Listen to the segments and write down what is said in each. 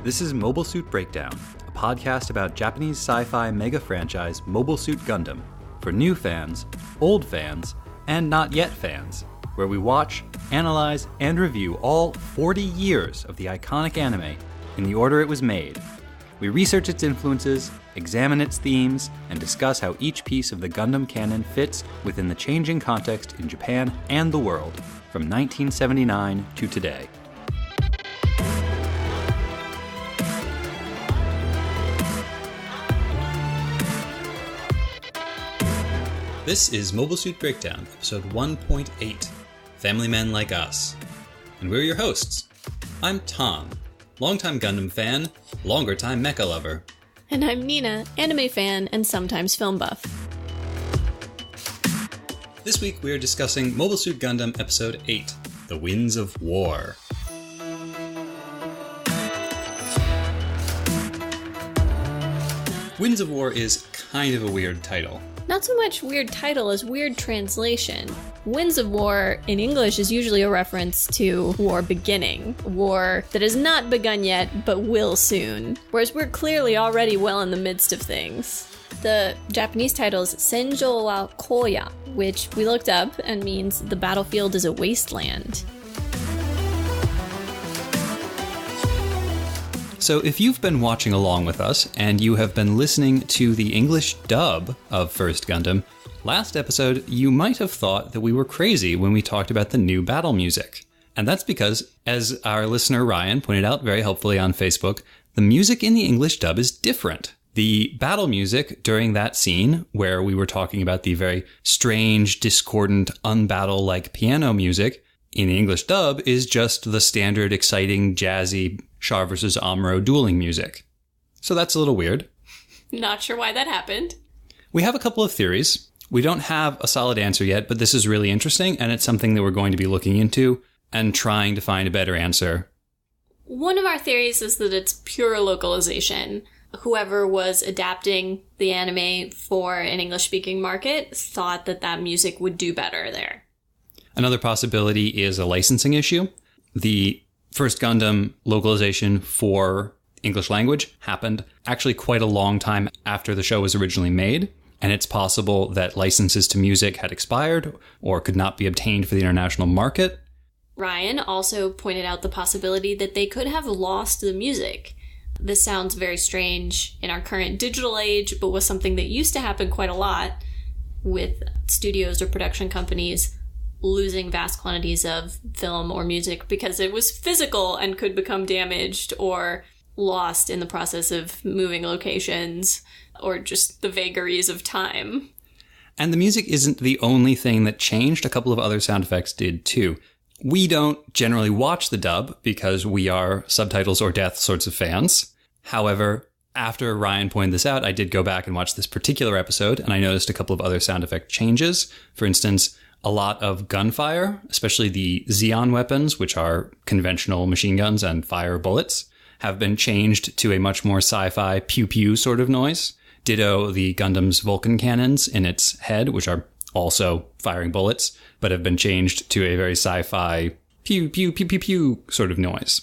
This is Mobile Suit Breakdown, a podcast about Japanese sci-fi mega franchise Mobile Suit Gundam, for new fans, old fans, and not yet fans, where we watch, analyze, and review all 40 years of the iconic anime in the order it was made. We research its influences, examine its themes, and discuss how each piece of the Gundam canon fits within the changing context in Japan and the world, from 1979 to today. This is Mobile Suit Breakdown, episode 1.8, Family Men Like Us. And we're your hosts. I'm Thom, longtime Gundam fan, longer-time mecha lover. And I'm Nina, anime fan and sometimes film buff. This week we are discussing Mobile Suit Gundam Episode 8, The Winds of War. Winds of War is kind of a weird title. Not so much weird title as weird translation. Winds of War in English is usually a reference to war beginning, war that has not begun yet but will soon, whereas we're clearly already well in the midst of things. The Japanese title is Senjou wa Koya, which we looked up and means the battlefield is a wasteland. So if you've been watching along with us, and you have been listening to the English dub of First Gundam, last episode you might have thought that we were crazy when we talked about the new battle music. And that's because, as our listener Ryan pointed out very helpfully on Facebook, the music in the English dub is different. The battle music during that scene, where we were talking about the very strange, discordant, unbattle-like piano music, in the English dub is just the standard, exciting, jazzy Char vs. Amuro dueling music. So that's a little weird. Not sure why that happened. We have a couple of theories. We don't have a solid answer yet, but this is really interesting, and it's something that we're going to be looking into and trying to find a better answer. One of our theories is that it's pure localization. Whoever was adapting the anime for an English-speaking market thought that that music would do better there. Another possibility is a licensing issue. The First Gundam localization for English language happened actually quite a long time after the show was originally made, and it's possible that licenses to music had expired or could not be obtained for the international market. Ryan also pointed out the possibility that they could have lost the music. This sounds very strange in our current digital age, but was something that used to happen quite a lot with studios or production companies losing vast quantities of film or music because it was physical and could become damaged or lost in the process of moving locations or just the vagaries of time. And the music isn't the only thing that changed. A couple of other sound effects did too. We don't generally watch the dub because we are subtitles or death sorts of fans. However, after Ryan pointed this out, I did go back and watch this particular episode, and I noticed a couple of other sound effect changes. For instance, a lot of gunfire, especially the Xeon weapons, which are conventional machine guns and fire bullets, have been changed to a much more sci-fi pew-pew sort of noise. Ditto the Gundam's Vulcan cannons in its head, which are also firing bullets, but have been changed to a very sci-fi pew-pew-pew-pew-pew sort of noise.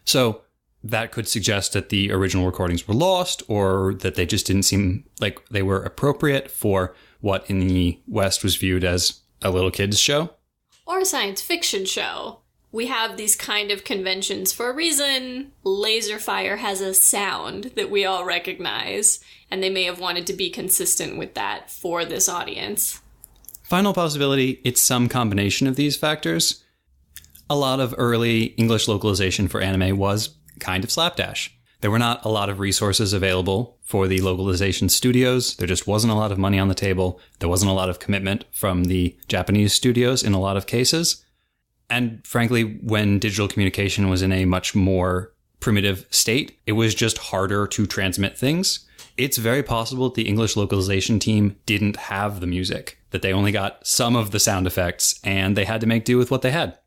So that could suggest that the original recordings were lost, or that they just didn't seem like they were appropriate for what in the West was viewed as a little kid's show. Or a science fiction show. We have these kind of conventions for a reason. Laser fire has a sound that we all recognize, and they may have wanted to be consistent with that for this audience. Final possibility, it's some combination of these factors. A lot of early English localization for anime was kind of slapdash. There were not a lot of resources available for the localization studios. There just wasn't a lot of money on the table. There wasn't a lot of commitment from the Japanese studios in a lot of cases. And frankly, when digital communication was in a much more primitive state, it was just harder to transmit things. It's very possible that the English localization team didn't have the music, that they only got some of the sound effects, and they had to make do with what they had.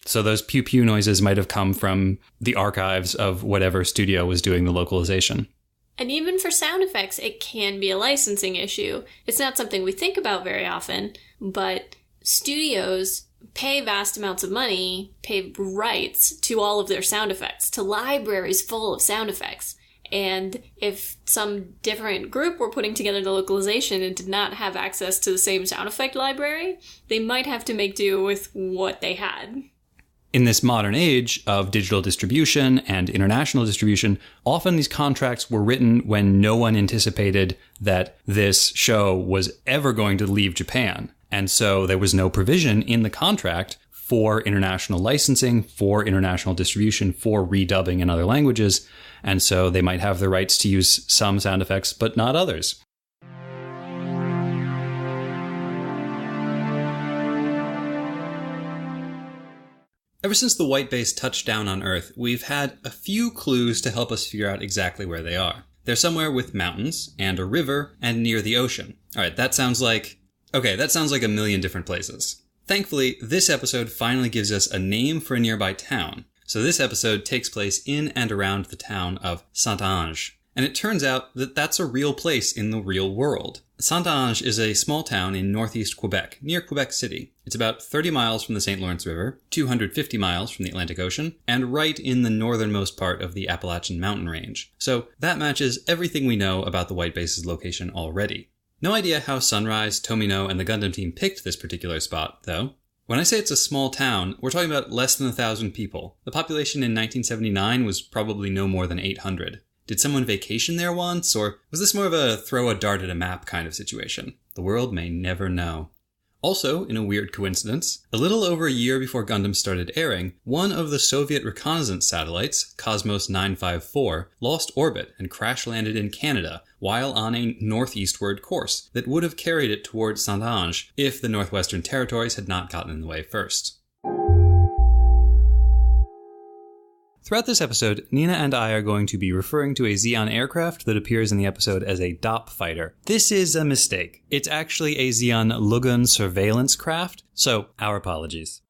So those pew-pew noises might have come from the archives of whatever studio was doing the localization. And even for sound effects, it can be a licensing issue. It's not something we think about very often, but studios pay vast amounts of money, pay rights to all of their sound effects, to libraries full of sound effects. And if some different group were putting together the localization and did not have access to the same sound effect library, they might have to make do with what they had. In this modern age of digital distribution and international distribution, often these contracts were written when no one anticipated that this show was ever going to leave Japan. And so there was no provision in the contract for international licensing, for international distribution, for redubbing in other languages. And so they might have the rights to use some sound effects, but not others. Ever since the white base touched down on Earth, we've had a few clues to help us figure out exactly where they are. They're somewhere with mountains, and a river, and near the ocean. Alright, that sounds like a million different places. Thankfully, this episode finally gives us a name for a nearby town. So this episode takes place in and around the town of Saint-Ange. And it turns out that that's a real place in the real world. Saint-Ange is a small town in northeast Quebec, near Quebec City. It's about 30 miles from the St. Lawrence River, 250 miles from the Atlantic Ocean, and right in the northernmost part of the Appalachian mountain range. So that matches everything we know about the white base's location already. No idea how Sunrise, Tomino, and the Gundam team picked this particular spot, though. When I say it's a small town, we're talking about less than 1,000 people. The population in 1979 was probably no more than 800. Did someone vacation there once, or was this more of a throw a dart at a map kind of situation? The world may never know. Also, in a weird coincidence, a little over a year before Gundam started airing, one of the Soviet reconnaissance satellites, Cosmos 954, lost orbit and crash-landed in Canada while on a northeastward course that would have carried it towards Saint-Ange if the Northwestern Territories had not gotten in the way first. Throughout this episode, Nina and I are going to be referring to a Zeon aircraft that appears in the episode as a DOP fighter. This is a mistake. It's actually a Zeon Lugun surveillance craft, so our apologies.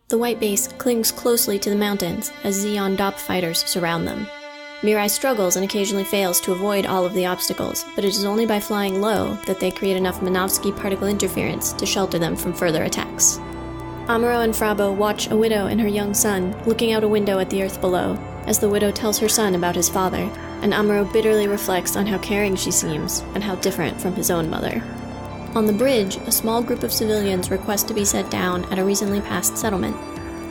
The white base clings closely to the mountains as Zeon DOP fighters surround them. Mirai struggles and occasionally fails to avoid all of the obstacles, but it is only by flying low that they create enough Minovsky particle interference to shelter them from further attacks. Amuro and Frabo watch a widow and her young son looking out a window at the earth below, as the widow tells her son about his father, and Amuro bitterly reflects on how caring she seems and how different from his own mother. On the bridge, a small group of civilians request to be set down at a recently passed settlement.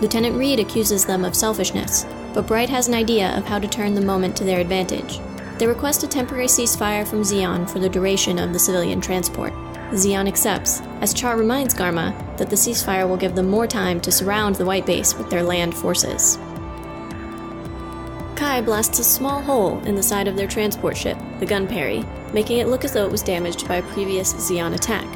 Lieutenant Reed accuses them of selfishness, but Bright has an idea of how to turn the moment to their advantage. They request a temporary ceasefire from Zeon for the duration of the civilian transport. Zeon accepts, as Char reminds Garma that the ceasefire will give them more time to surround the white base with their land forces. Kai blasts a small hole in the side of their transport ship, the Gunperry, making it look as though it was damaged by a previous Zeon attack.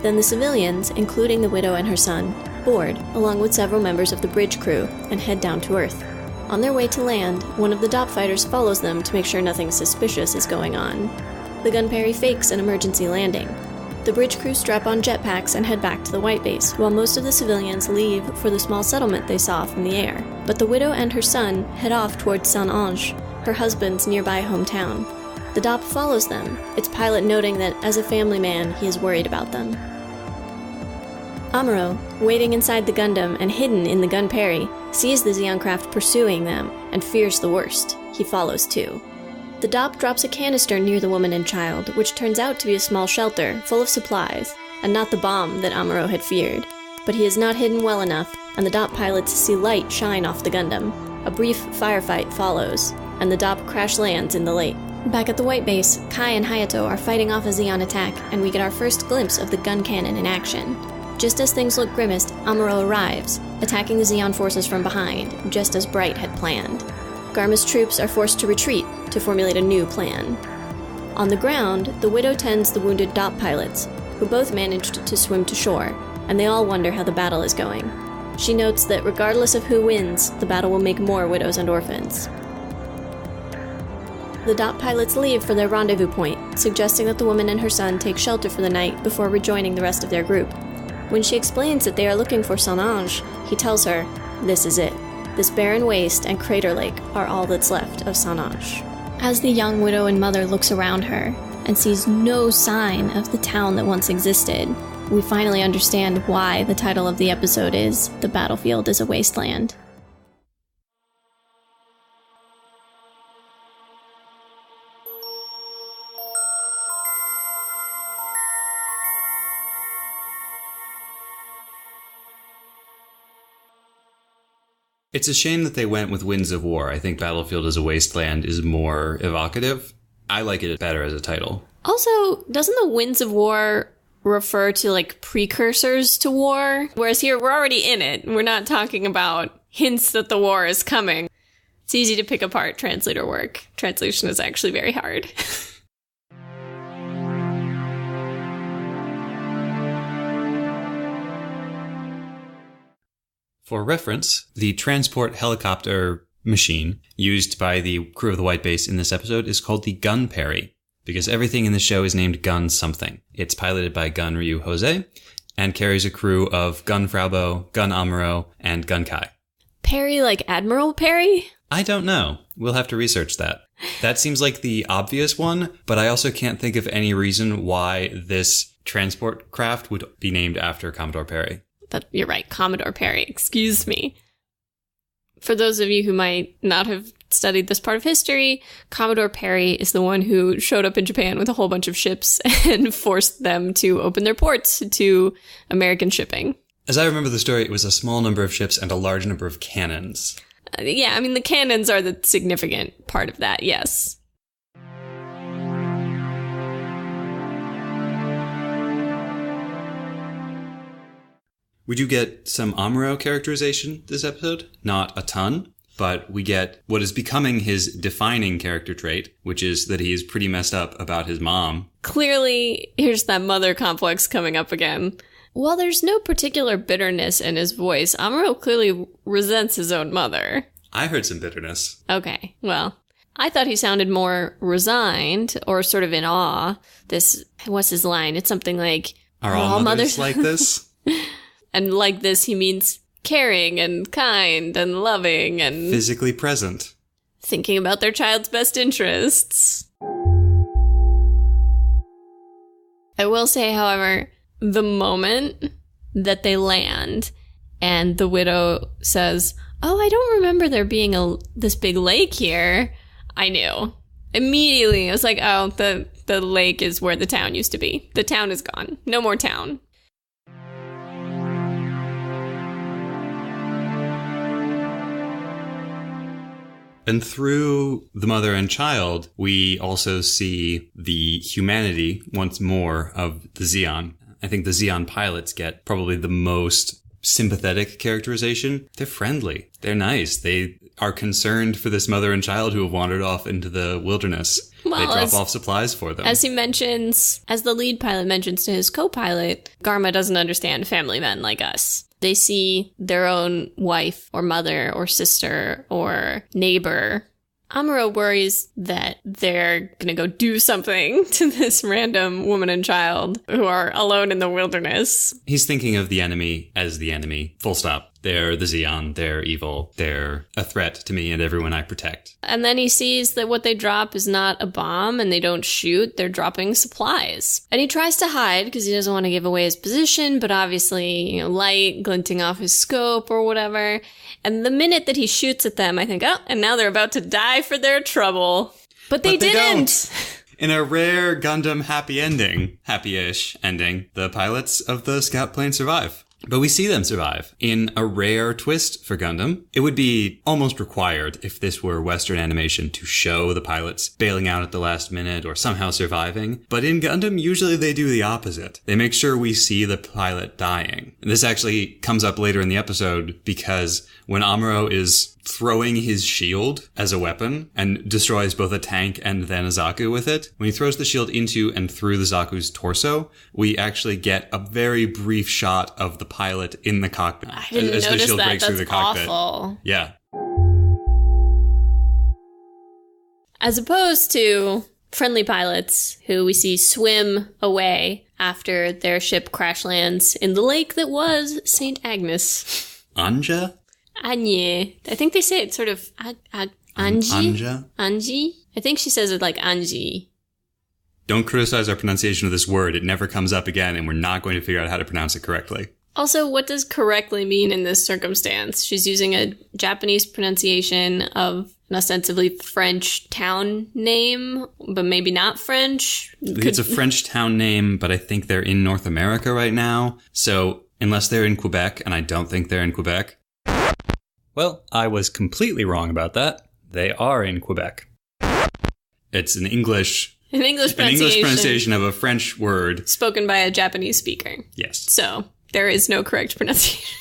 Then the civilians, including the widow and her son, board, along with several members of the bridge crew, and head down to Earth. On their way to land, one of the DOP fighters follows them to make sure nothing suspicious is going on. The Gunperry fakes an emergency landing. The bridge crew strap on jetpacks and head back to the white base, while most of the civilians leave for the small settlement they saw from the air. But the widow and her son head off towards Saint-Ange, her husband's nearby hometown. The DOP follows them, its pilot noting that, as a family man, he is worried about them. Amuro, waiting inside the Gundam and hidden in the Gunperry, sees the Zeon craft pursuing them and fears the worst. He follows too. The DOP drops a canister near the woman and child, which turns out to be a small shelter full of supplies, and not the bomb that Amuro had feared. But he is not hidden well enough, and the DOP pilots see light shine off the Gundam. A brief firefight follows, and the DOP crash lands in the lake. Back at the white base, Kai and Hayato are fighting off a Zeon attack, and we get our first glimpse of the gun cannon in action. Just as things look grimmest, Amuro arrives, attacking the Zeon forces from behind, just as Bright had planned. Garma's troops are forced to retreat to formulate a new plan. On the ground, the widow tends the wounded DOP pilots, who both managed to swim to shore, and they all wonder how the battle is going. She notes that regardless of who wins, the battle will make more widows and orphans. The DOP pilots leave for their rendezvous point, suggesting that the woman and her son take shelter for the night before rejoining the rest of their group. When she explains that they are looking for Sanange, he tells her, "This is it. This barren waste and crater lake are all that's left of Sanange." As the young widow and mother looks around her and sees no sign of the town that once existed, we finally understand why the title of the episode is "The Battlefield is a Wasteland." It's a shame that they went with Winds of War. I think Battlefield as a Wasteland is more evocative. I like it better as a title. Also, doesn't the Winds of War refer to, like, precursors to war? Whereas here, we're already in it. We're not talking about hints that the war is coming. It's easy to pick apart translator work. Translation is actually very hard. For reference, the transport helicopter machine used by the crew of the White Base in this episode is called the Gun Perry, because everything in the show is named Gun something. It's piloted by Gun Ryu Jose and carries a crew of Gun Fraubo, Gun Amuro, and Gun Kai. Perry like Admiral Perry? I don't know. We'll have to research that. That seems like the obvious one, but I also can't think of any reason why this transport craft would be named after Commodore Perry. But you're right, Commodore Perry, excuse me. For those of you who might not have studied this part of history, Commodore Perry is the one who showed up in Japan with a whole bunch of ships and forced them to open their ports to American shipping. As I remember the story, it was a small number of ships and a large number of cannons. Yeah, I mean, the cannons are the significant part of that, yes. We do get some Amuro characterization this episode. Not a ton, but we get what is becoming his defining character trait, which is that he is pretty messed up about his mom. Clearly, here's that mother complex coming up again. While there's no particular bitterness in his voice, Amuro clearly resents his own mother. I heard some bitterness. Okay, well, I thought he sounded more resigned or sort of in awe. What's his line? It's something like, "Are all mothers like this?" And like this, he means caring and kind and loving and physically present. Thinking about their child's best interests. I will say, however, the moment that they land and the widow says, "Oh, I don't remember there being this big lake here," I knew. Immediately, I was like, oh, the lake is where the town used to be. The town is gone. No more town. And through the mother and child, we also see the humanity once more of the Zeon. I think the Zeon pilots get probably the most sympathetic characterization. They're friendly. They're nice. They are concerned for this mother and child who have wandered off into the wilderness. Well, they drop off supplies for them. As the lead pilot mentions to his co-pilot, Garma doesn't understand family men like us. They see their own wife or mother or sister or neighbor. Amuro worries that they're going to go do something to this random woman and child who are alone in the wilderness. He's thinking of the enemy as the enemy. Full stop. They're the Zeon. They're evil. They're a threat to me and everyone I protect. And then he sees that what they drop is not a bomb and they don't shoot. They're dropping supplies. And he tries to hide because he doesn't want to give away his position, but obviously, light glinting off his scope or whatever. And the minute that he shoots at them, I think, oh, and now they're about to die for their trouble. But they didn't. In a rare Gundam happy-ish ending, the pilots of the scout plane survive. But we see them survive. In a rare twist for Gundam, it would be almost required if this were Western animation to show the pilots bailing out at the last minute or somehow surviving. But in Gundam, usually they do the opposite. They make sure we see the pilot dying. And this actually comes up later in the episode because when Amuro is throwing his shield as a weapon and destroys both a tank and then a Zaku with it, when he throws the shield into and through the Zaku's torso, we actually get a very brief shot of the pilot in the cockpit. I didn't notice the shield that. breaks That's through the cockpit. Awful. Yeah. As opposed to friendly pilots who we see swim away after their ship crash lands in the lake that was St. Agnes. Anja? Anye. I think they say it sort of Anji? Anja? Anji? I think she says it like Anji. Don't criticize our pronunciation of this word. It never comes up again, and we're not going to figure out how to pronounce it correctly. Also, what does correctly mean in this circumstance? She's using a Japanese pronunciation of an ostensibly French town name, but maybe not French. It's a French town name, but I think they're in North America right now. So, unless they're in Quebec, and I don't think they're in Quebec. Well, I was completely wrong about that. They are in Quebec. It's an English pronunciation of a French word. Spoken by a Japanese speaker. Yes. So, there is no correct pronunciation.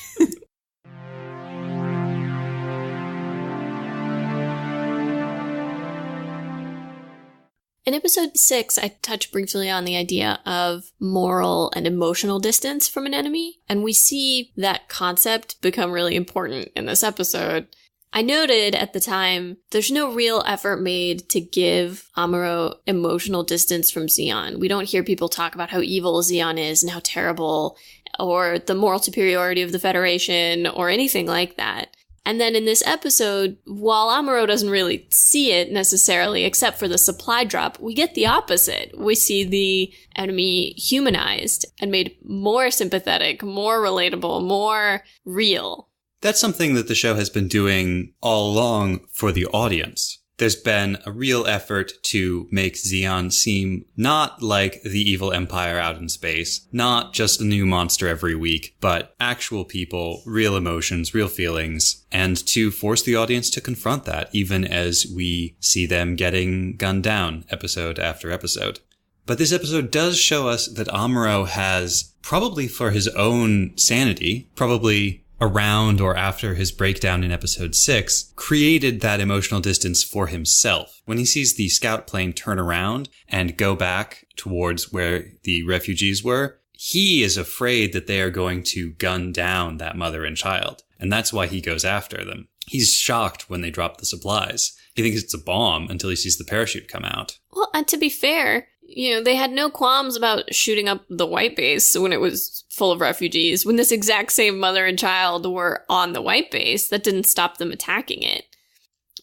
In episode 6, I touched briefly on the idea of moral and emotional distance from an enemy, and we see that concept become really important in this episode. I noted at the time, there's no real effort made to give Amuro emotional distance from Zeon. We don't hear people talk about how evil Zeon is and how terrible, or the moral superiority of the Federation, or anything like that. And then in this episode, while Amuro doesn't really see it necessarily, except for the supply drop, we get the opposite. We see the enemy humanized and made more sympathetic, more relatable, more real. That's something that the show has been doing all along for the audience. There's been a real effort to make Zeon seem not like the evil empire out in space, not just a new monster every week, but actual people, real emotions, real feelings, and to force the audience to confront that, even as we see them getting gunned down episode after episode. But this episode does show us that Amuro has, probably for his own sanity, probably around or after his breakdown in episode 6, created that emotional distance for himself. When he sees the scout plane turn around and go back towards where the refugees were, he is afraid that they are going to gun down that mother and child. And that's why he goes after them. He's shocked when they drop the supplies. He thinks it's a bomb until he sees the parachute come out. Well, and to be fair, they had no qualms about shooting up the white base when it was full of refugees. When this exact same mother and child were on the white base, that didn't stop them attacking it.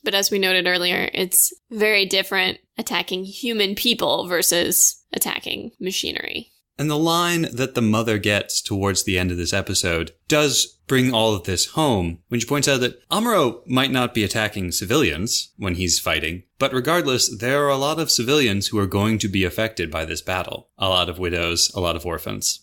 But as we noted earlier, it's very different attacking human people versus attacking machinery. And the line that the mother gets towards the end of this episode does bring all of this home, when she points out that Amuro might not be attacking civilians when he's fighting, but regardless, there are a lot of civilians who are going to be affected by this battle. A lot of widows, a lot of orphans.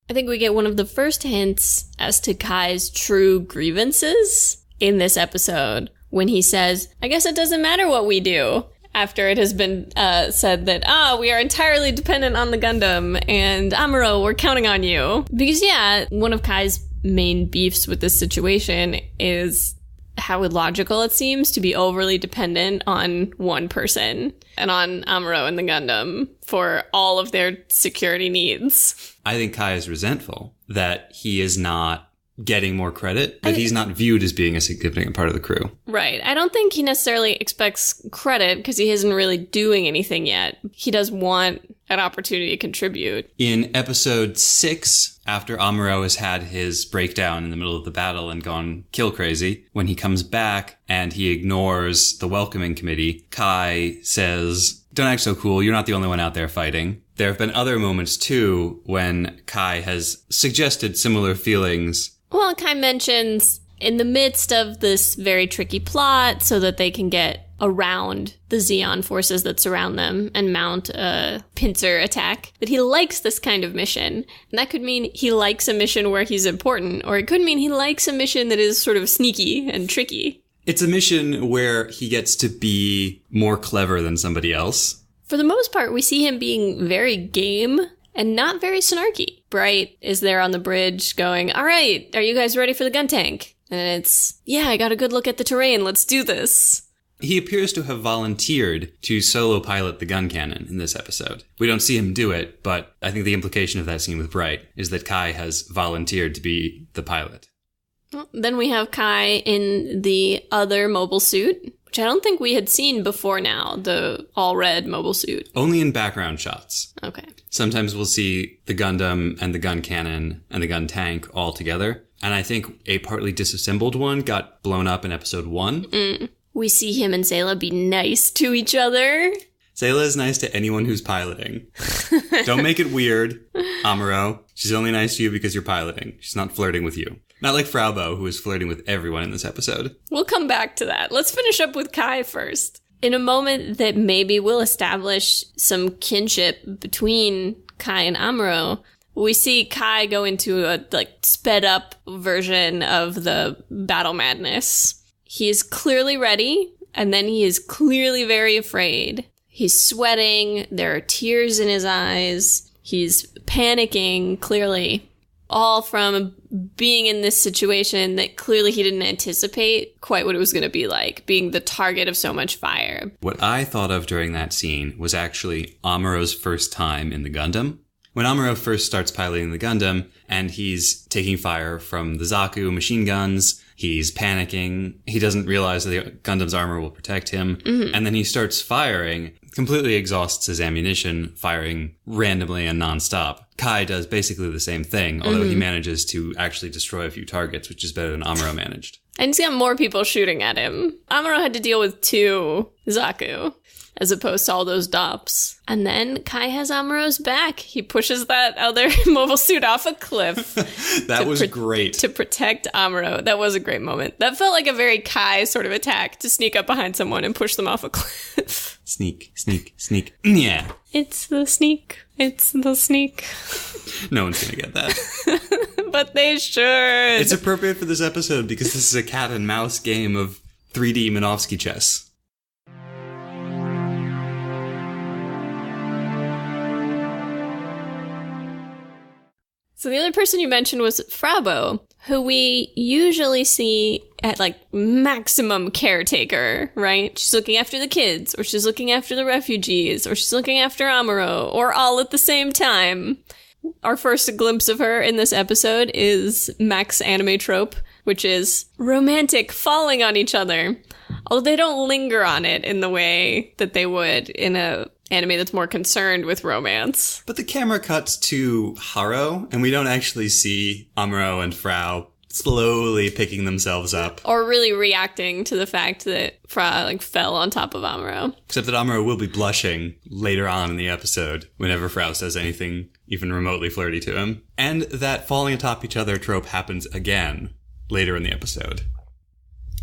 I think we get one of the first hints as to Kai's true grievances in this episode, when he says, I guess it doesn't matter what we do, after it has been said that, we are entirely dependent on the Gundam, and Amuro, we're counting on you. Because, one of Kai's main beefs with this situation is how illogical it seems to be overly dependent on one person, and on Amuro and the Gundam, for all of their security needs. I think Kai is resentful that he is not getting more credit, that he's not viewed as being a significant part of the crew. Right. I don't think he necessarily expects credit because he isn't really doing anything yet. He does want an opportunity to contribute. In episode 6, after Amuro has had his breakdown in the middle of the battle and gone kill crazy, when he comes back and he ignores the welcoming committee, Kai says, don't act so cool, you're not the only one out there fighting. There have been other moments too when Kai has suggested similar feelings. Well, Kai mentions in the midst of this very tricky plot so that they can get around the Zeon forces that surround them and mount a pincer attack, that he likes this kind of mission. And that could mean he likes a mission where he's important, or it could mean he likes a mission that is sort of sneaky and tricky. It's a mission where he gets to be more clever than somebody else. For the most part, we see him being very game and not very snarky. Bright is there on the bridge going, all right, are you guys ready for the gun tank? And it's, I got a good look at the terrain, let's do this. He appears to have volunteered to solo pilot the gun cannon in this episode. We don't see him do it, but I think the implication of that scene with Bright is that Kai has volunteered to be the pilot. Then we have Kai in the other mobile suit, which I don't think we had seen before now, the all-red mobile suit. Only in background shots. Okay. Sometimes we'll see the Gundam and the gun cannon and the gun tank all together. And I think a partly disassembled one got blown up in episode 1. We see him and Sayla be nice to each other. Sayla is nice to anyone who's piloting. Don't make it weird, Amuro. She's only nice to you because you're piloting. She's not flirting with you. Not like Fraubo, who is flirting with everyone in this episode. We'll come back to that. Let's finish up with Kai first. In a moment that maybe will establish some kinship between Kai and Amuro, we see Kai go into a sped up version of the battle madness. He is clearly ready, and then he is clearly very afraid. He's sweating, there are tears in his eyes, he's panicking, clearly, all from being in this situation that clearly he didn't anticipate quite what it was going to be like, being the target of so much fire. What I thought of during that scene was actually Amuro's first time in the Gundam. When Amuro first starts piloting the Gundam, and he's taking fire from the Zaku machine guns, he's panicking, he doesn't realize that the Gundam's armor will protect him, and then he starts firing, completely exhausts his ammunition, firing randomly and nonstop. Kai does basically the same thing, although he manages to actually destroy a few targets, which is better than Amuro managed. And he's got more people shooting at him. Amuro had to deal with 2 Zaku, as opposed to all those Dops. And then Kai has Amuro's back. He pushes that other mobile suit off a cliff. That was great. To protect Amuro. That was a great moment. That felt like a very Kai sort of attack, to sneak up behind someone and push them off a cliff. Sneak, sneak, sneak. Yeah. It's the sneak. It's the sneak. No one's gonna get that. But they should. It's appropriate for this episode because this is a cat and mouse game of 3D Minovsky chess. So the other person you mentioned was Fraubo, who we usually see at maximum caretaker, right? She's looking after the kids, or she's looking after the refugees, or she's looking after Amuro, or all at the same time. Our first glimpse of her in this episode is Mac's anime trope, which is romantic falling on each other. Although they don't linger on it in the way that they would in a anime that's more concerned with romance. But the camera cuts to Haro, and we don't actually see Amuro and Frau slowly picking themselves up. Or really reacting to the fact that Frau fell on top of Amuro. Except that Amuro will be blushing later on in the episode whenever Frau says anything even remotely flirty to him. And that falling atop each other trope happens again later in the episode.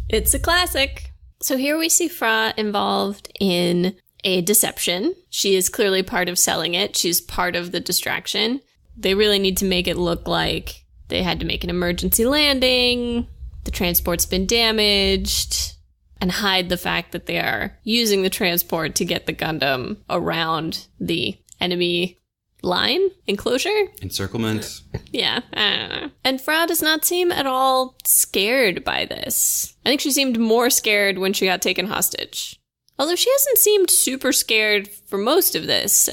It's a classic. So here we see Frau involved in a deception. She is clearly part of selling it. She's part of the distraction. They really need to make it look like they had to make an emergency landing, the transport's been damaged, and hide the fact that they are using the transport to get the Gundam around the enemy line? Enclosure? Encirclement. Yeah, I don't know. And Frau does not seem at all scared by this. I think she seemed more scared when she got taken hostage. Although she hasn't seemed super scared for most of this.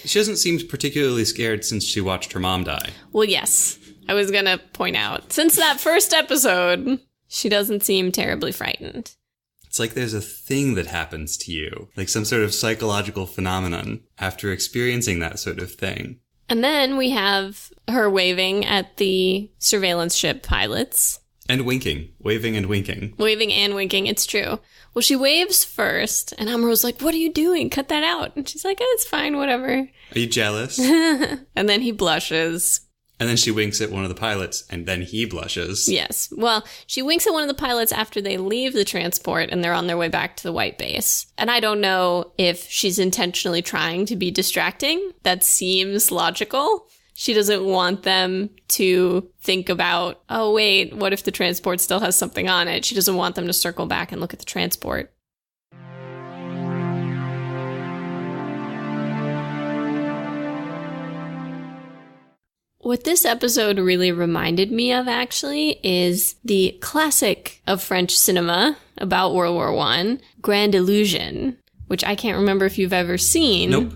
She hasn't seemed particularly scared since she watched her mom die. Well, yes. I was going to point out. Since that first episode, she doesn't seem terribly frightened. It's like there's a thing that happens to you, like some sort of psychological phenomenon after experiencing that sort of thing. And then we have her waving at the surveillance ship pilots. And winking. Waving and winking. Waving and winking, it's true. Well, she waves first, and Amuro's like, "What are you doing? Cut that out." And she's like, "It's fine, whatever." Are you jealous? And then he blushes. And then she winks at one of the pilots, and then he blushes. Yes. Well, she winks at one of the pilots after they leave the transport, and they're on their way back to the white base. And I don't know if she's intentionally trying to be distracting. That seems logical. She doesn't want them to think about, oh, wait, what if the transport still has something on it? She doesn't want them to circle back and look at the transport. What this episode really reminded me of, actually, is the classic of French cinema about World War I, Grand Illusion, which I can't remember if you've ever seen. Nope.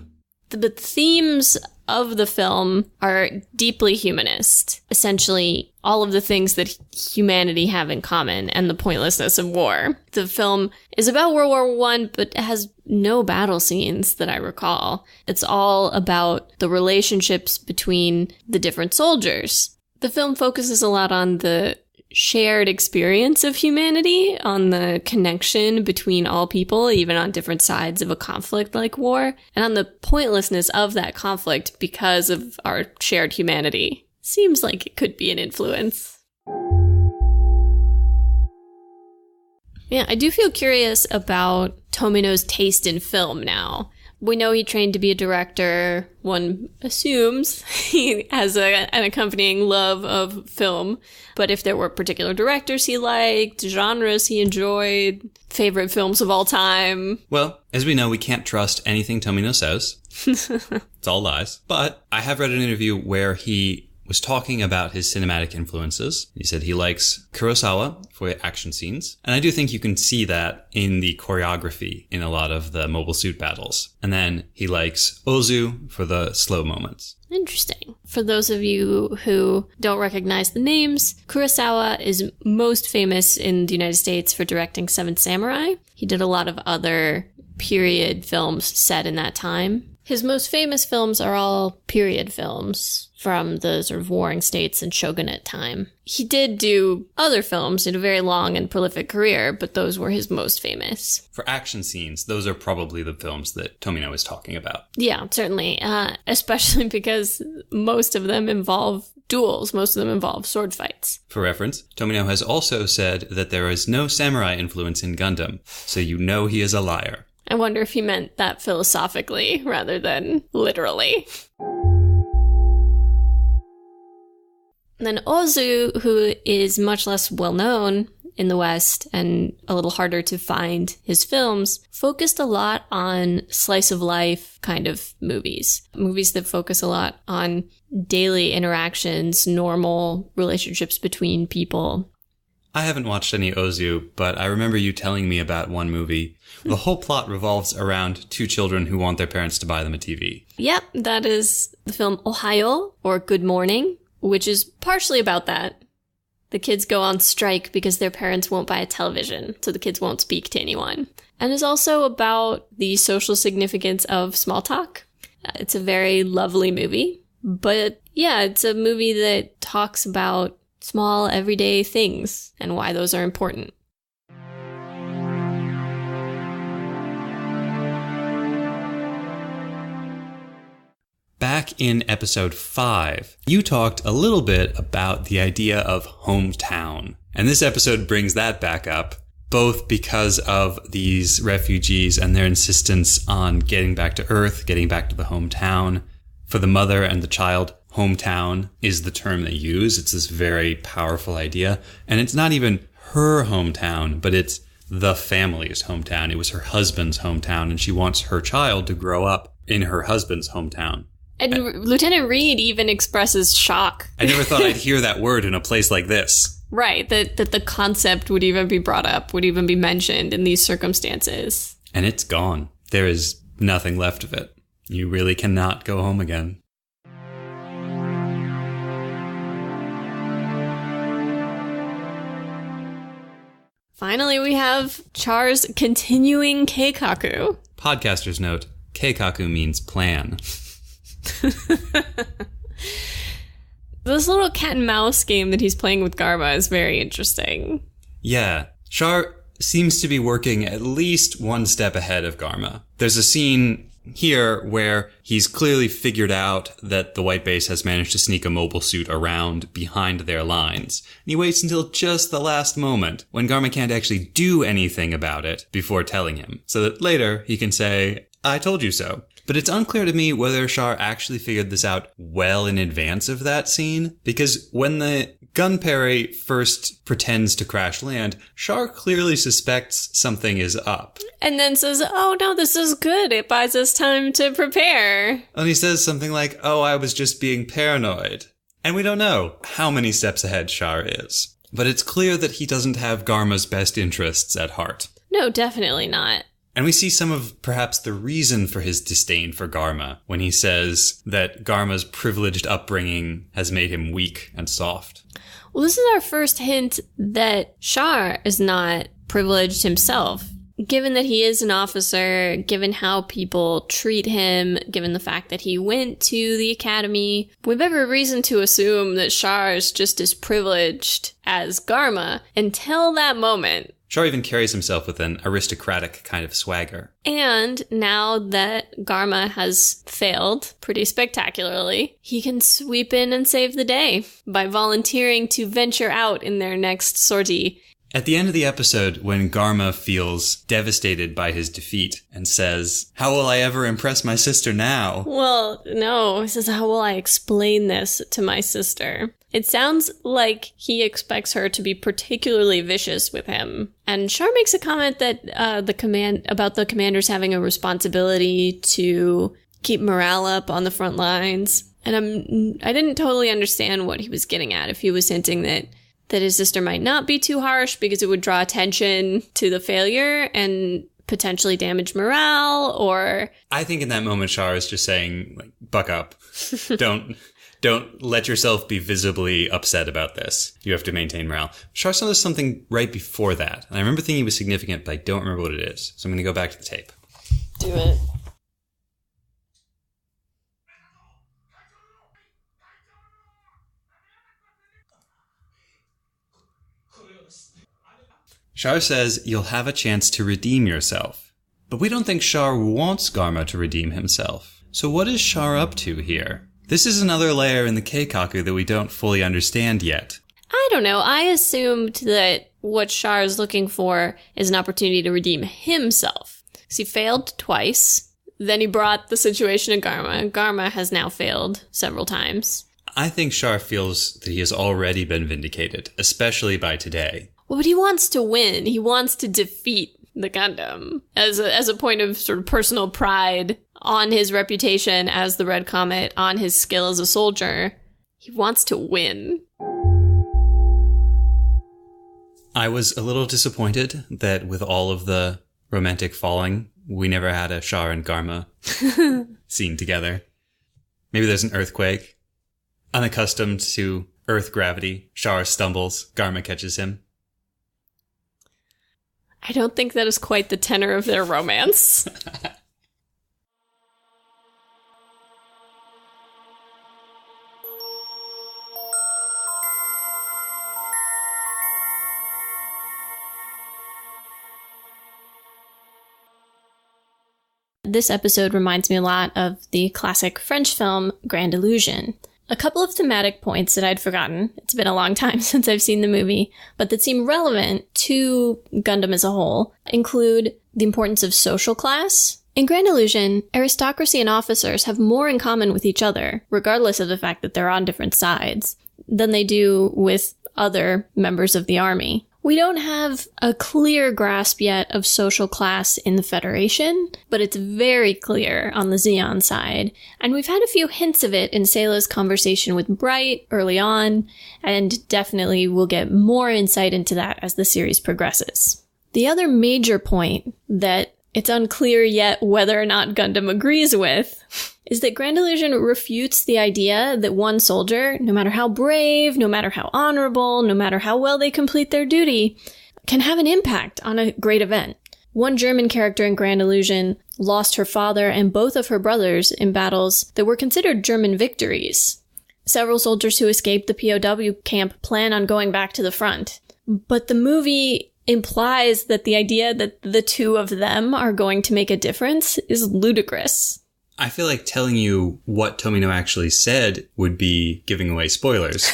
The themes of the film are deeply humanist. Essentially, all of the things that humanity have in common and the pointlessness of war. The film is about World War I, but it has no battle scenes that I recall. It's all about the relationships between the different soldiers. The film focuses a lot on the shared experience of humanity, on the connection between all people, even on different sides of a conflict like war, and on the pointlessness of that conflict because of our shared humanity. Seems like it could be an influence. Yeah, I do feel curious about Tomino's taste in film now. We know he trained to be a director. One assumes he has an accompanying love of film. But if there were particular directors he liked, genres he enjoyed, favorite films of all time. Well, as we know, we can't trust anything Tomino says. It's all lies. But I have read an interview where he was talking about his cinematic influences. He said he likes Kurosawa for action scenes. And I do think you can see that in the choreography in a lot of the mobile suit battles. And then he likes Ozu for the slow moments. Interesting. For those of you who don't recognize the names, Kurosawa is most famous in the United States for directing Seven Samurai. He did a lot of other period films set in that time. His most famous films are all period films from the sort of warring states and shogunate time. He did do other films, he had a very long and prolific career, but those were his most famous. For action scenes, those are probably the films that Tomino is talking about. Yeah, certainly. Especially because most of them involve duels. Most of them involve sword fights. For reference, Tomino has also said that there is no samurai influence in Gundam, so you know he is a liar. I wonder if he meant that philosophically rather than literally. And then Ozu, who is much less well known in the West and a little harder to find his films, focused a lot on slice of life kind of movies. Movies that focus a lot on daily interactions, normal relationships between people. I haven't watched any Ozu, but I remember you telling me about one movie. The whole plot revolves around two children who want their parents to buy them a TV. Yep, that is the film Ohayo, or Good Morning, which is partially about that. The kids go on strike because their parents won't buy a television, so the kids won't speak to anyone. And is also about the social significance of small talk. It's a very lovely movie, but yeah, it's a movie that talks about small, everyday things and why those are important. Back in episode 5, you talked a little bit about the idea of hometown. And this episode brings that back up, both because of these refugees and their insistence on getting back to Earth, getting back to the hometown. For the mother and the child, hometown is the term they use. It's this very powerful idea. And it's not even her hometown, but it's the family's hometown. It was her husband's hometown, and she wants her child to grow up in her husband's hometown. And Lieutenant Reed even expresses shock. I never thought I'd hear that word in a place like this. Right, that the concept would even be brought up, would even be mentioned in these circumstances. And it's gone. There is nothing left of it. You really cannot go home again. Finally, we have Char's continuing keikaku. Podcaster's note, keikaku means plan. This little cat and mouse game that he's playing with Garma is very interesting. Yeah. Char seems to be working at least one step ahead of Garma. There's a scene here where he's clearly figured out that the white base has managed to sneak a mobile suit around behind their lines. And he waits until just the last moment when Garma can't actually do anything about it before telling him, so that later he can say, I told you so. But it's unclear to me whether Char actually figured this out well in advance of that scene, because when the Gunperry first pretends to crash land, Char clearly suspects something is up. And then says, oh no, this is good. It buys us time to prepare. And he says something like, oh, I was just being paranoid. And we don't know how many steps ahead Char is. But it's clear that he doesn't have Garma's best interests at heart. No, definitely not. And we see some of perhaps the reason for his disdain for Garma when he says that Garma's privileged upbringing has made him weak and soft. Well, this is our first hint that Char is not privileged himself. Given that he is an officer, given how people treat him, given the fact that he went to the academy, we have every reason to assume that Char is just as privileged as Garma until that moment. Char even carries himself with an aristocratic kind of swagger. And now that Garma has failed pretty spectacularly, he can sweep in and save the day by volunteering to venture out in their next sortie. At the end of the episode, when Garma feels devastated by his defeat and says, "How will I ever impress my sister now?" Well, no, he says, "How will I explain this to my sister?" It sounds like he expects her to be particularly vicious with him. And Char makes a comment that about the commanders having a responsibility to keep morale up on the front lines. And I didn't totally understand what he was getting at. If he was hinting that his sister might not be too harsh because it would draw attention to the failure and potentially damage morale, or... I think in that moment, Char is just saying, like, buck up. Don't let yourself be visibly upset about this. You have to maintain morale. Char says something right before that, and I remember thinking it was significant, but I don't remember what it is. So I'm going to go back to the tape. Do it. Char says you'll have a chance to redeem yourself. But we don't think Char wants Garma to redeem himself. So what is Char up to here? This is another layer in the Keikaku that we don't fully understand yet. I don't know. I assumed that what Char is looking for is an opportunity to redeem himself. Because he failed twice. Then he brought the situation to Garma. Garma has now failed several times. I think Char feels that he has already been vindicated, especially by today. Well, but he wants to win. He wants to defeat the Gundam as a point of sort of personal pride on his reputation as the Red Comet, on his skill as a soldier. He wants to win. I was a little disappointed that with all of the romantic falling, we never had a Char and Garma scene together. Maybe there's an earthquake. Unaccustomed to Earth gravity, Char stumbles, Garma catches him. I don't think that is quite the tenor of their romance. This episode reminds me a lot of the classic French film Grand Illusion. A couple of thematic points that I'd forgotten. It's been a long time since I've seen the movie, but that seem relevant to Gundam as a whole include the importance of social class. In Grand Illusion, aristocracy and officers have more in common with each other, regardless of the fact that they're on different sides, than they do with other members of the army. We don't have a clear grasp yet of social class in the Federation, but it's very clear on the Zeon side. And we've had a few hints of it in Sayla's conversation with Bright early on, and definitely we'll get more insight into that as the series progresses. The other major point that it's unclear yet whether or not Gundam agrees with is that Grand Illusion refutes the idea that one soldier, no matter how brave, no matter how honorable, no matter how well they complete their duty, can have an impact on a great event. One German character in Grand Illusion lost her father and both of her brothers in battles that were considered German victories. Several soldiers who escaped the POW camp plan on going back to the front. But the movie implies that the idea that the two of them are going to make a difference is ludicrous. I feel like telling you what Tomino actually said would be giving away spoilers.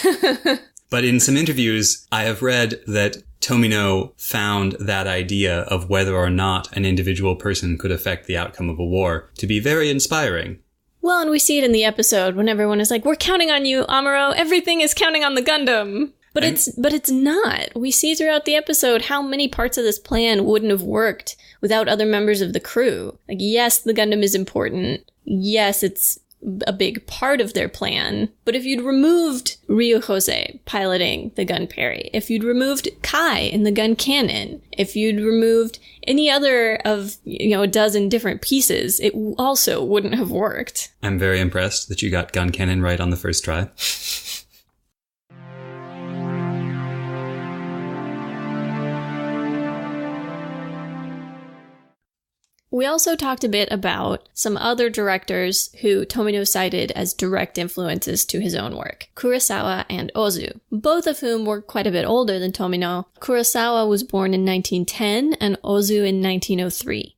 But in some interviews, I have read that Tomino found that idea of whether or not an individual person could affect the outcome of a war to be very inspiring. Well, and we see it in the episode when everyone is like, "We're counting on you, Amuro. Everything is counting on the Gundam." But it's not. We see throughout the episode how many parts of this plan wouldn't have worked without other members of the crew. Like, yes, the Gundam is important. Yes, it's a big part of their plan. But if you'd removed Ryuhose piloting the gun Perry, if you'd removed Kai in the gun cannon, if you'd removed any other of, a dozen different pieces, it also wouldn't have worked. I'm very impressed that you got gun cannon right on the first try. We also talked a bit about some other directors who Tomino cited as direct influences to his own work, Kurosawa and Ozu, both of whom were quite a bit older than Tomino. Kurosawa was born in 1910 and Ozu in 1903.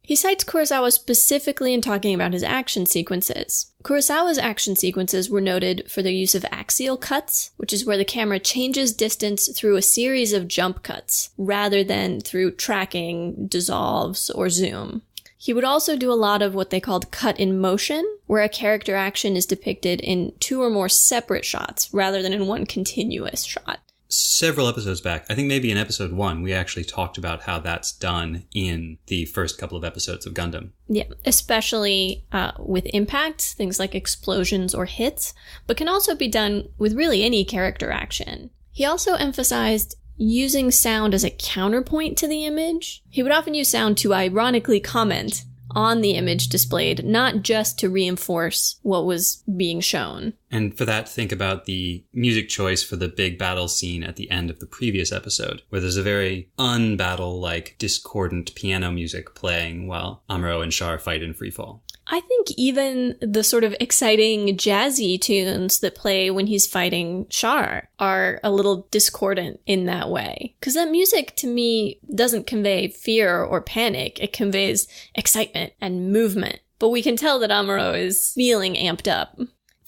He cites Kurosawa specifically in talking about his action sequences. Kurosawa's action sequences were noted for their use of axial cuts, which is where the camera changes distance through a series of jump cuts, rather than through tracking, dissolves, or zoom. He would also do a lot of what they called cut in motion, where a character action is depicted in 2 or more separate shots, rather than in one continuous shot. Several episodes back, I think maybe in episode 1, we actually talked about how that's done in the first couple of episodes of Gundam. Yeah, especially with impact, things like explosions or hits, but can also be done with really any character action. He also emphasized using sound as a counterpoint to the image. He would often use sound to ironically comment on the image displayed, not just to reinforce what was being shown. And for that, think about the music choice for the big battle scene at the end of the previous episode, where there's a very unbattle-like discordant piano music playing while Amuro and Char fight in freefall. I think even the sort of exciting jazzy tunes that play when he's fighting Char are a little discordant in that way. Because that music, to me, doesn't convey fear or panic. It conveys excitement and movement. But we can tell that Amuro is feeling amped up.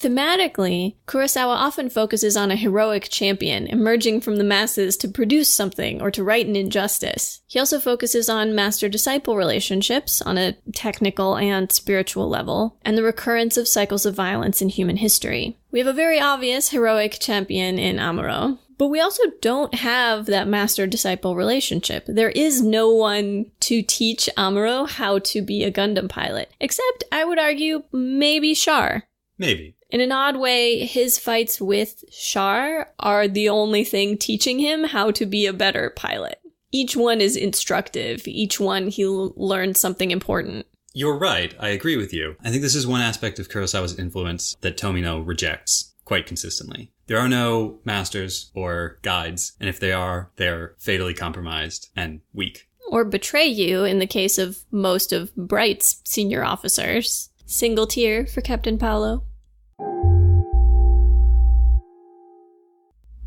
Thematically, Kurosawa often focuses on a heroic champion emerging from the masses to produce something or to right an injustice. He also focuses on master-disciple relationships on a technical and spiritual level, and the recurrence of cycles of violence in human history. We have a very obvious heroic champion in Amuro, but we also don't have that master-disciple relationship. There is no one to teach Amuro how to be a Gundam pilot, except, I would argue, maybe Char. Maybe. In an odd way, his fights with Char are the only thing teaching him how to be a better pilot. Each one is instructive. Each one he learns something important. You're right. I agree with you. I think this is one aspect of Kurosawa's influence that Tomino rejects quite consistently. There are no masters or guides, and if they are, they're fatally compromised and weak. Or betray you in the case of most of Bright's senior officers. Single tier for Captain Paolo.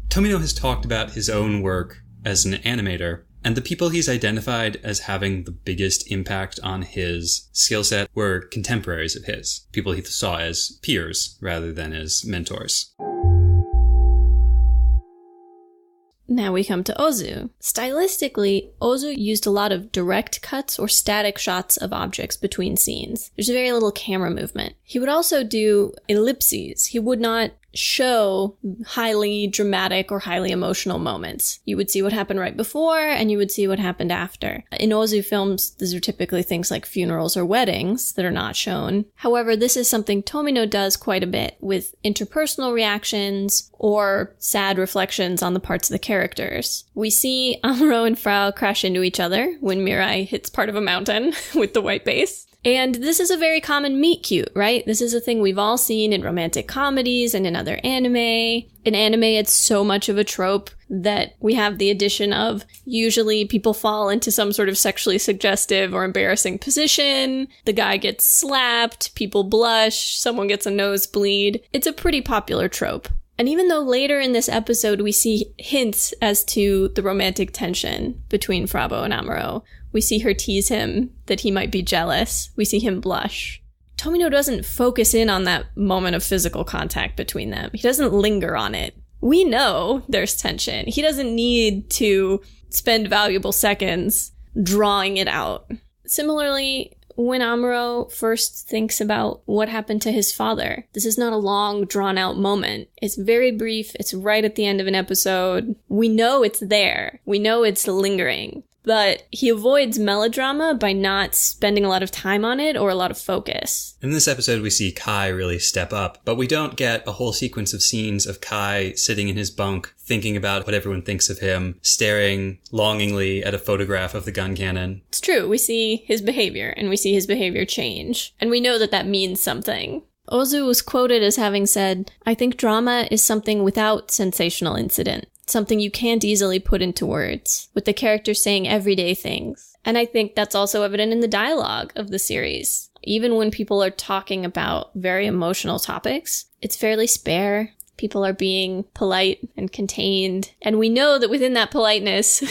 Tomino has talked about his own work as an animator, and the people he's identified as having the biggest impact on his skill set were contemporaries of his, people he saw as peers rather than as mentors. Now we come to Ozu. Stylistically, Ozu used a lot of direct cuts or static shots of objects between scenes. There's very little camera movement. He would also do ellipses. He would not show highly dramatic or highly emotional moments. You would see what happened right before, and you would see what happened after. In Ozu films, these are typically things like funerals or weddings that are not shown. However, this is something Tomino does quite a bit with interpersonal reactions or sad reflections on the parts of the characters. We see Amuro and Frau crash into each other when Mirai hits part of a mountain with the white base. And this is a very common meet cute, right? This is a thing we've all seen in romantic comedies and in other anime. In anime, it's so much of a trope that we have the addition of usually people fall into some sort of sexually suggestive or embarrassing position. The guy gets slapped, people blush, someone gets a nosebleed. It's a pretty popular trope. And even though later in this episode we see hints as to the romantic tension between Frabo and Amuro, we see her tease him that he might be jealous. We see him blush. Tomino doesn't focus in on that moment of physical contact between them. He doesn't linger on it. We know there's tension. He doesn't need to spend valuable seconds drawing it out. Similarly, when Amuro first thinks about what happened to his father, this is not a long, drawn-out moment. It's very brief. It's right at the end of an episode. We know it's there. We know it's lingering. but he avoids melodrama by not spending a lot of time on it or a lot of focus. In this episode, we see Kai really step up, but we don't get a whole sequence of scenes of Kai sitting in his bunk, thinking about what everyone thinks of him, staring longingly at a photograph of the gun cannon. It's true. We see his behavior, and we see his behavior change. And we know that that means something. Ozu was quoted as having said, "I think drama is something without sensational incident. Something you can't easily put into words, with the characters saying everyday things." And I think that's also evident in the dialogue of the series. Even when people are talking about very emotional topics, it's fairly spare. People are being polite and contained. And we know that within that politeness,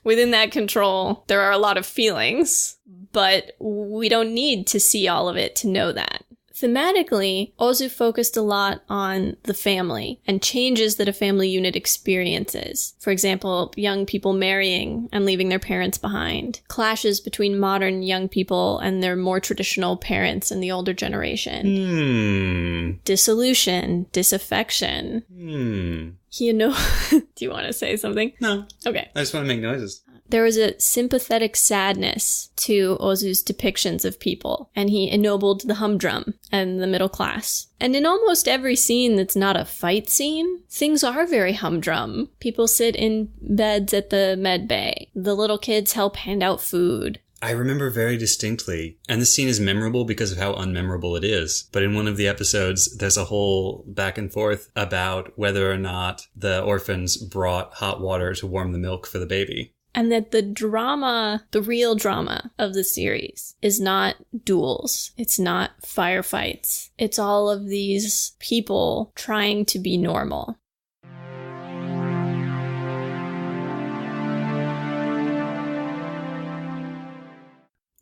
within that control, there are a lot of feelings. But we don't need to see all of it to know that. Thematically, Ozu focused a lot on the family and changes that a family unit experiences. For example, young people marrying and leaving their parents behind. Clashes between modern young people and their more traditional parents and the older generation. Dissolution, disaffection. You know, do you want to say something? No. Okay. I just want to make noises. There was a sympathetic sadness to Ozu's depictions of people, and he ennobled the humdrum and the middle class. And in almost every scene that's not a fight scene, things are very humdrum. People sit in beds at the med bay. The little kids help hand out food. I remember very distinctly, and this scene is memorable because of how unmemorable it is, but in one of the episodes, there's a whole back and forth about whether or not the orphans brought hot water to warm the milk for the baby. And that the drama, the real drama of the series is not duels. It's not firefights. It's all of these people trying to be normal.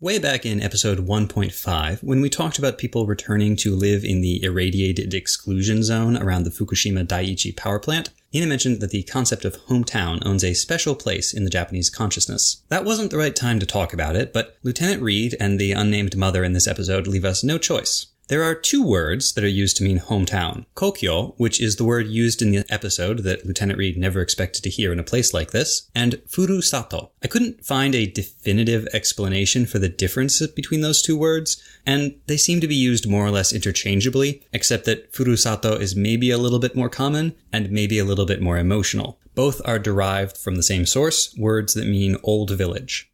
Way back in episode 1.5, when we talked about people returning to live in the irradiated exclusion zone around the Fukushima Daiichi power plant, Ina mentioned that the concept of hometown owns a special place in the Japanese consciousness. That wasn't the right time to talk about it, but Lieutenant Reed and the unnamed mother in this episode leave us no choice. There are two words that are used to mean hometown. Kokyo, which is the word used in the episode that Lieutenant Reed never expected to hear in a place like this, and furusato. I couldn't find a definitive explanation for the difference between those two words, and they seem to be used more or less interchangeably, except that furusato is maybe a little bit more common and maybe a little bit more emotional. Both are derived from the same source, words that mean old village.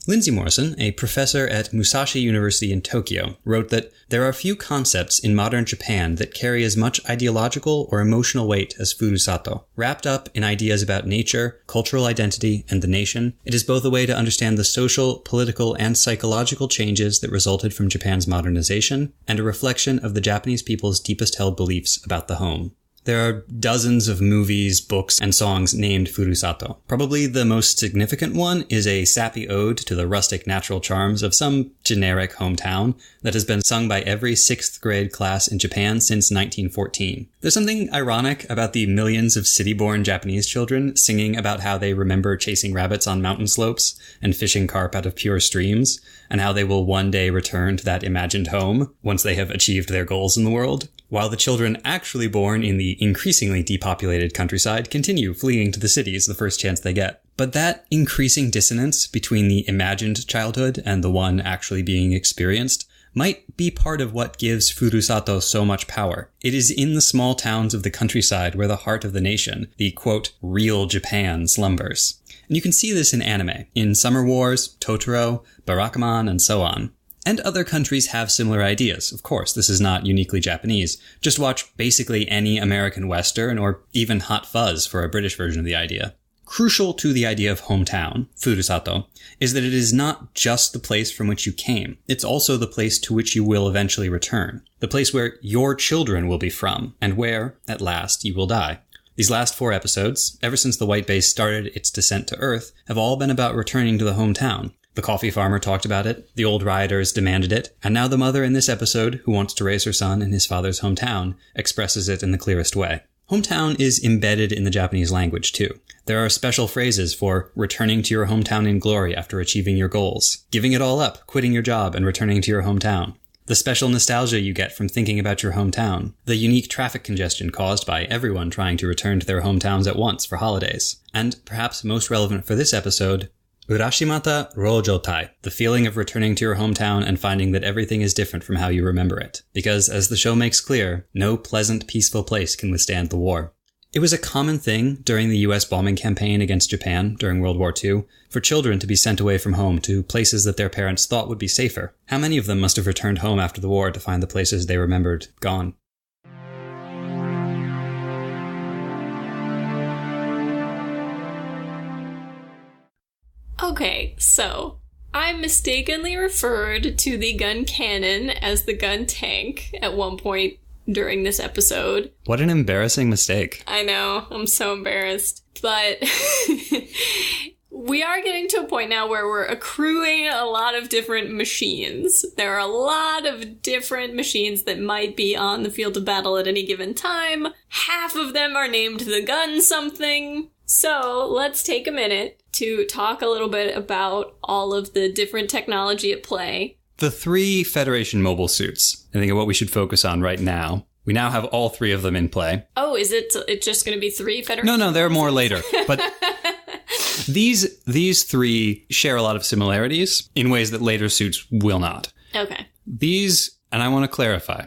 Lindsay Morrison, a professor at Musashi University in Tokyo, wrote that there are few concepts in modern Japan that carry as much ideological or emotional weight as furusato. Wrapped up in ideas about nature, cultural identity, and the nation, it is both a way to understand the social, political, and psychological changes that resulted from Japan's modernization, and a reflection of the Japanese people's deepest held beliefs about the home. There are dozens of movies, books, and songs named furusato. Probably the most significant one is a sappy ode to the rustic natural charms of some generic hometown that has been sung by every 6th grade class in Japan since 1914. There's something ironic about the millions of city-born Japanese children singing about how they remember chasing rabbits on mountain slopes and fishing carp out of pure streams, and how they will one day return to that imagined home once they have achieved their goals in the world, while the children actually born in the increasingly depopulated countryside continue fleeing to the cities the first chance they get. But that increasing dissonance between the imagined childhood and the one actually being experienced might be part of what gives furusato so much power. It is in the small towns of the countryside where the heart of the nation, the quote, real Japan, slumbers. And you can see this in anime, in Summer Wars, Totoro, Barakamon, and so on. And other countries have similar ideas. Of course, this is not uniquely Japanese. Just watch basically any American Western or even Hot Fuzz for a British version of the idea. Crucial to the idea of hometown, furusato, is that it is not just the place from which you came. It's also the place to which you will eventually return. The place where your children will be from, and where, at last, you will die. These last 4 episodes, ever since the White Base started its descent to Earth, have all been about returning to the hometown. The coffee farmer talked about it, the old rioters demanded it, and now the mother in this episode, who wants to raise her son in his father's hometown, expresses it in the clearest way. Hometown is embedded in the Japanese language, too. There are special phrases for returning to your hometown in glory after achieving your goals, giving it all up, quitting your job, and returning to your hometown. The special nostalgia you get from thinking about your hometown. The unique traffic congestion caused by everyone trying to return to their hometowns at once for holidays. And, perhaps most relevant for this episode, Urashimata Rojotai, the feeling of returning to your hometown and finding that everything is different from how you remember it. Because, as the show makes clear, no pleasant, peaceful place can withstand the war. It was a common thing during the US bombing campaign against Japan during World War II for children to be sent away from home to places that their parents thought would be safer. How many of them must have returned home after the war to find the places they remembered gone? Okay, so I mistakenly referred to the gun cannon as the gun tank at one point during this episode. What an embarrassing mistake. I know, I'm so embarrassed. But we are getting to a point now where we're accruing a lot of different machines. There are a lot of different machines that might be on the field of battle at any given time. Half of them are named the gun something. So let's take a minute to talk a little bit about all of the different technology at play. The 3 Federation mobile suits, I think, are what we should focus on right now. We now have all 3 of them in play. Oh, is it just going to be 3 Federation? No, there are more later. But these 3 share a lot of similarities in ways that later suits will not. Okay. These, and I want to clarify.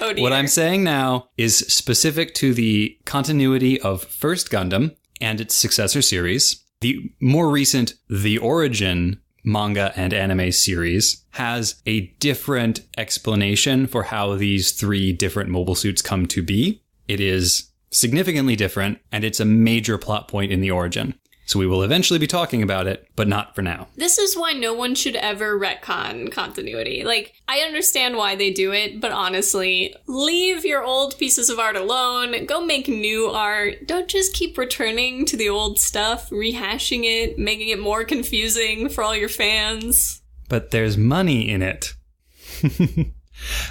Oh dear. What I'm saying now is specific to the continuity of First Gundam and its successor series. The more recent The Origin manga and anime series has a different explanation for how these 3 different mobile suits come to be. It is significantly different, and it's a major plot point in The Origin. So we will eventually be talking about it, but not for now. This is why no one should ever retcon continuity. Like, I understand why they do it, but honestly, leave your old pieces of art alone. Go make new art. Don't just keep returning to the old stuff, rehashing it, making it more confusing for all your fans. But there's money in it.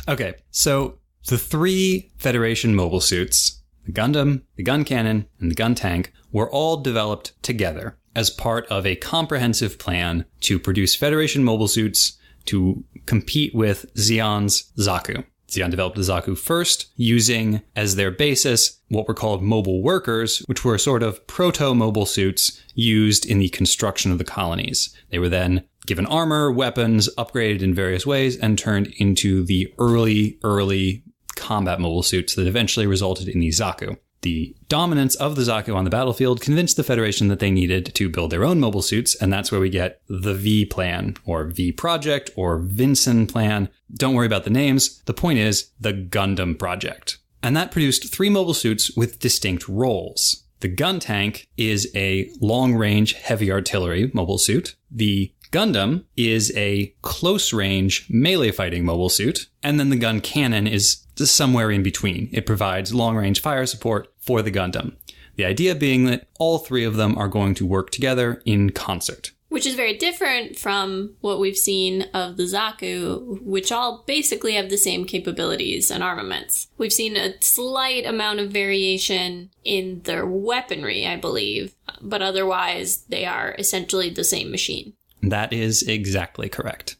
Okay, so the 3 Federation mobile suits, the Gundam, the gun cannon, and the gun tank, were all developed together as part of a comprehensive plan to produce Federation mobile suits to compete with Zeon's Zaku. Zeon developed the Zaku first, using as their basis what were called mobile workers, which were sort of proto-mobile suits used in the construction of the colonies. They were then given armor, weapons, upgraded in various ways, and turned into the early combat mobile suits that eventually resulted in the Zaku. The dominance of the Zaku on the battlefield convinced the Federation that they needed to build their own mobile suits, and that's where we get the V plan, or V Project, or Vinson plan. Don't worry about the names. The point is the Gundam Project. And that produced 3 mobile suits with distinct roles. The gun tank is a long-range heavy artillery mobile suit. The Gundam is a close-range melee fighting mobile suit, and then the gun cannon is just somewhere in between. It provides long-range fire support for the Gundam. The idea being that all 3 of them are going to work together in concert. Which is very different from what we've seen of the Zaku, which all basically have the same capabilities and armaments. We've seen a slight amount of variation in their weaponry, I believe, but otherwise they are essentially the same machine. That is exactly correct.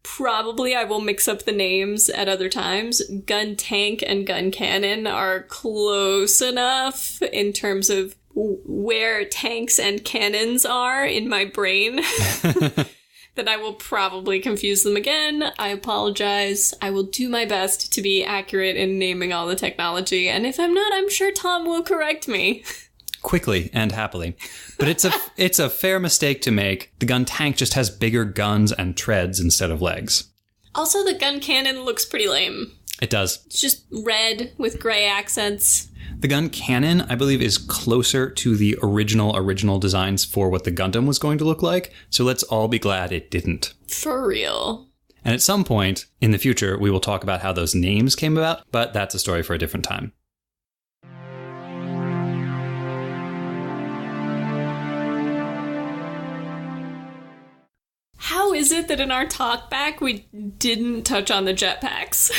Probably I will mix up the names at other times. Gun tank and gun cannon are close enough in terms of where tanks and cannons are in my brain that I will probably confuse them again. I apologize. I will do my best to be accurate in naming all the technology, and if I'm not, I'm sure Thom will correct me. Quickly and happily. But it's a fair mistake to make. The gun tank just has bigger guns and treads instead of legs. Also, the gun cannon looks pretty lame. It does. It's just red with gray accents. The gun cannon, I believe, is closer to the original designs for what the Gundam was going to look like, so let's all be glad it didn't. For real. And at some point in the future, we will talk about how those names came about, but that's a story for a different time. How is it that in our talk back we didn't touch on the jetpacks?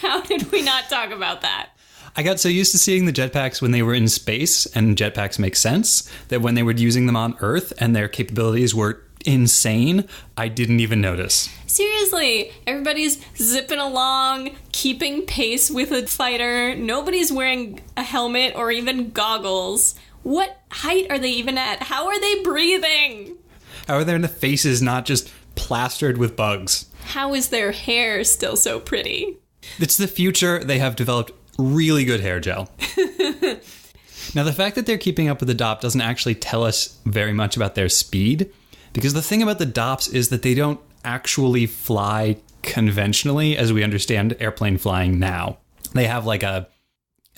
How did we not talk about that? I got so used to seeing the jetpacks when they were in space, and jetpacks make sense, that when they were using them on Earth and their capabilities were insane, I didn't even notice. Seriously, everybody's zipping along, keeping pace with a fighter. Nobody's wearing a helmet or even goggles. What height are they even at? How are they breathing? How are their faces not just plastered with bugs? How is their hair still so pretty? It's the future. They have developed really good hair gel. Now, the fact that they're keeping up with the DOP doesn't actually tell us very much about their speed, because the thing about the DOPs is that they don't actually fly conventionally as we understand airplane flying now. They have like a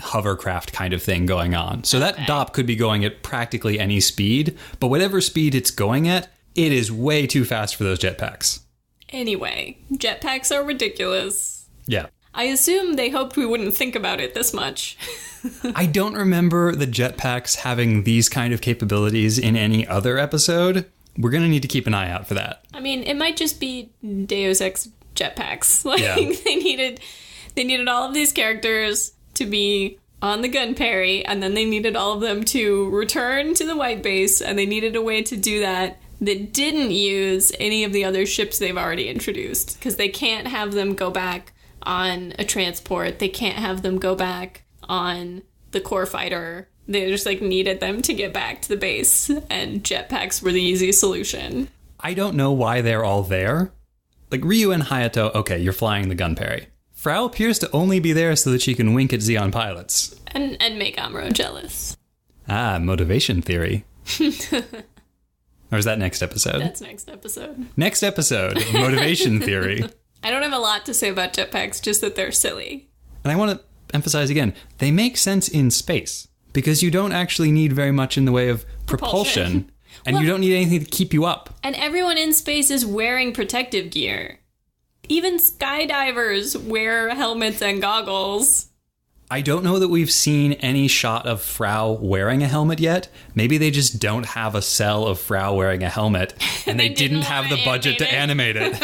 hovercraft kind of thing going on. So that DOP could be going at practically any speed, but whatever speed it's going at, it is way too fast for those jetpacks. Anyway, jetpacks are ridiculous. Yeah. I assume they hoped we wouldn't think about it this much. I don't remember the jetpacks having these kind of capabilities in any other episode. We're going to need to keep an eye out for that. I mean, it might just be Deus Ex jetpacks. Like, yeah. they needed all of these characters to be on the Gunperry, and then they needed all of them to return to the White Base, and they needed a way to do that didn't use any of the other ships they've already introduced, because they can't have them go back on a transport. They can't have them go back on the core fighter. They just needed them to get back to the base, and jetpacks were the easy solution. I don't know why they're all there. Ryu and Hayato, okay, you're flying the Gunperry. Frau appears to only be there so that she can wink at Zeon pilots. And make Amuro jealous. Ah, motivation theory. Or is that next episode? That's next episode. Next episode, motivation theory. I don't have a lot to say about jetpacks, just that they're silly. And I want to emphasize again, they make sense in space, because you don't actually need very much in the way of propulsion and you don't need anything to keep you up. And everyone in space is wearing protective gear. Even skydivers wear helmets and goggles. I don't know that we've seen any shot of Frau wearing a helmet yet. Maybe they just don't have a cell of Frau wearing a helmet, and they didn't have the budget to animate it.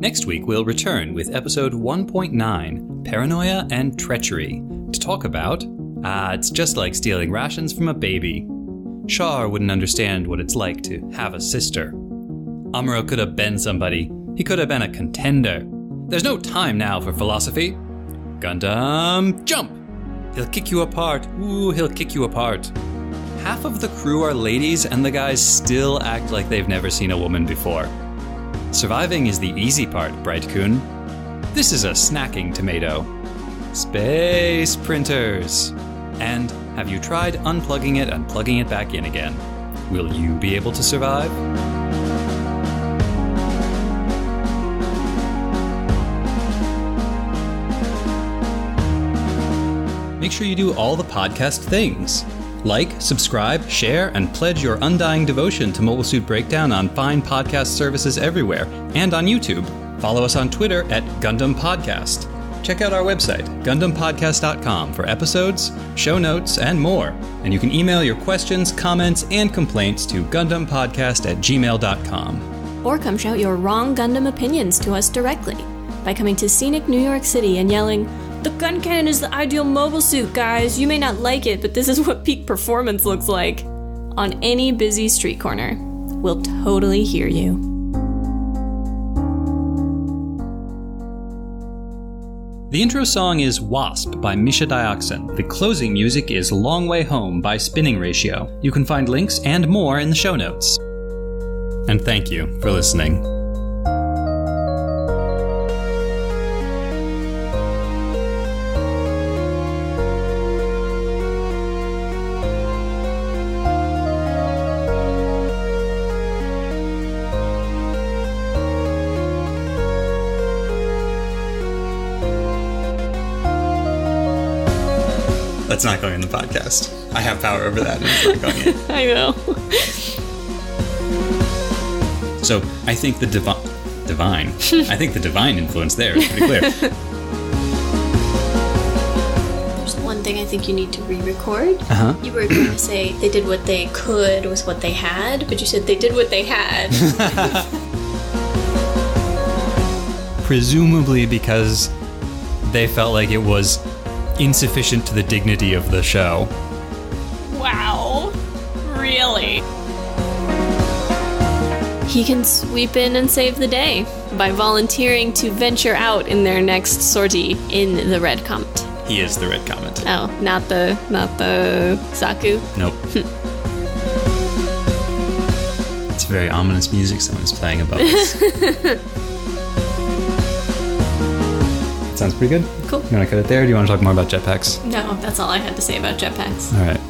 Next week, we'll return with episode 1.9, Paranoia and Treachery, to talk about, it's just like stealing rations from a baby. Char wouldn't understand what it's like to have a sister. Amuro could have been somebody. He could have been a contender. There's no time now for philosophy. Gundam, jump! He'll kick you apart. Ooh, he'll kick you apart. Half of the crew are ladies, and the guys still act like they've never seen a woman before. Surviving is the easy part, Bright-kun. This is a snacking tomato. Space printers. And have you tried unplugging it and plugging it back in again? Will you be able to survive? Make sure you do all the podcast things. Like, subscribe, share, and pledge your undying devotion to Mobile Suit Breakdown on fine podcast services everywhere, and on YouTube. Follow us on Twitter at Gundam Podcast. Check out our website, GundamPodcast.com, for episodes, show notes, and more. And you can email your questions, comments, and complaints to GundamPodcast@gmail.com. Or come shout your wrong Gundam opinions to us directly by coming to scenic New York City and yelling, "The gun cannon is the ideal mobile suit, guys. You may not like it, but this is what peak performance looks like," on any busy street corner. We'll totally hear you. The intro song is Wasp by Misha Dioxin. The closing music is Long Way Home by Spinning Ratio. You can find links and more in the show notes. And thank you for listening. That's not going in the podcast. I have power over that, and it's not going in. I know. So I think the divine. I think the divine influence there is pretty clear. There's one thing I think you need to re-record. Uh-huh. You were going to say they did what they could with what they had, but you said they did what they had. Presumably because they felt like it was insufficient to the dignity of the show. Wow. Really? he can sweep in and save the day by volunteering to venture out in their next sortie in the Red Comet. He is the Red Comet. Oh, not the Saku? Nope. It's very ominous music someone's playing above us. Sounds pretty good. Cool. You want to cut it there, or do you want to talk more about jetpacks? No, that's all I had to say about jetpacks. All right.